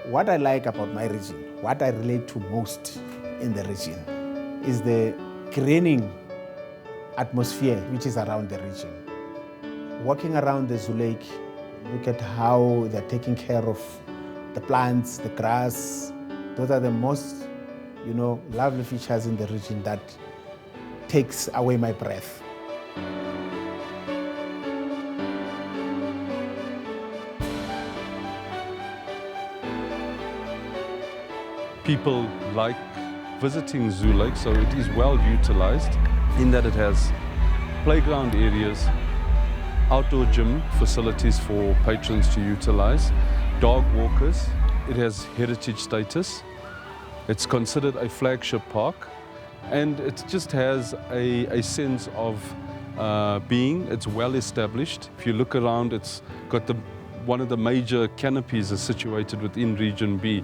What I like about my region, what I relate to most in the region, is the greening atmosphere which is around the region. Walking around the Zoo Lake, look at how they're taking care of the plants, the grass. Those are the most, lovely features in the region that takes away my breath. People like visiting Zoo Lake, so it is well utilized in that it has playground areas, outdoor gym facilities for patrons to utilize, dog walkers. It has heritage status. It's considered a flagship park, and it just has a sense of being. It's well established. If you look around, it's got one of the major canopies is situated within Region B.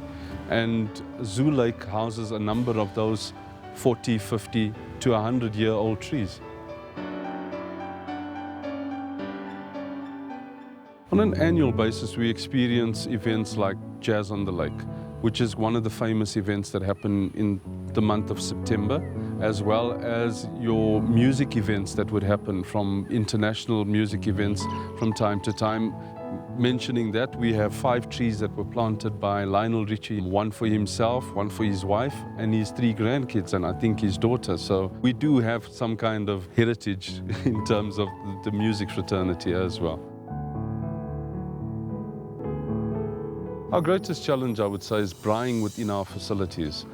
And Zoo Lake houses a number of those 40, 50 to 100-year-old trees. On an annual basis, we experience events like Jazz on the Lake, which is one of the famous events that happen in the month of September, as well as your music events that would happen from international music events from time to time. Mentioning that, we have 5 trees that were planted by Lionel Richie, one for himself, one for his wife, and his 3 grandkids, and I think his daughter. So we do have some kind of heritage in terms of the music fraternity as well. Our greatest challenge, I would say, is braaiing within our facilities.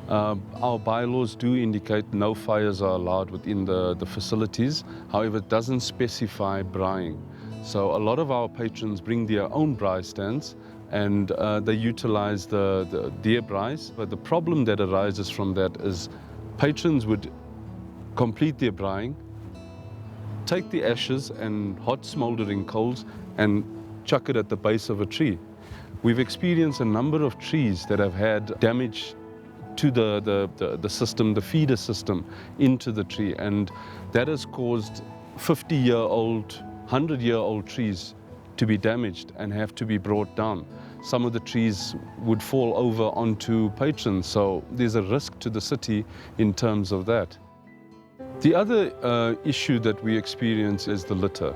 Our bylaws do indicate no fires are allowed within the facilities. However, it doesn't specify braaiing. So a lot of our patrons bring their own braai stands, and they utilize their braais. But the problem that arises from that is patrons would complete their braaiing, take the ashes and hot smoldering coals and chuck it at the base of a tree. We've experienced a number of trees that have had damage to the system, the feeder system into the tree, and that has caused 50-year-old, 100-year-old trees to be damaged and have to be brought down. Some of the trees would fall over onto patrons, so there's a risk to the city in terms of that. The other issue that we experience is the litter.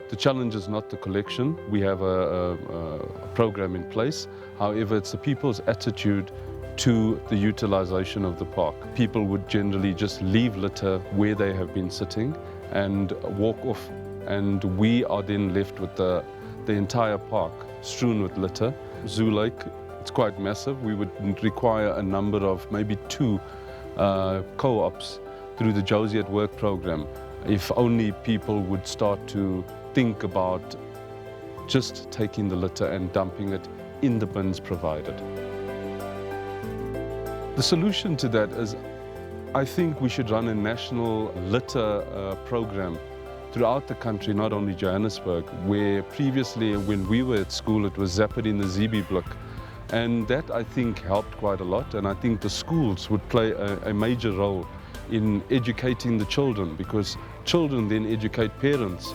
The challenge is not the collection. We have a program in place. However, it's the people's attitude to the utilization of the park. People would generally just leave litter where they have been sitting and walk off, and we are then left with the entire park strewn with litter. Zoo Lake, it's quite massive. We would require a number of maybe 2 co-ops through the Jozi at Work program, if only people would start to think about just taking the litter and dumping it in the bins provided. The solution to that is, I think we should run a national litter program throughout the country, not only Johannesburg, where previously when we were at school it was Zappa in the ZB block. And that, I think, helped quite a lot, and I think the schools would play a major role in educating the children, because children then educate parents.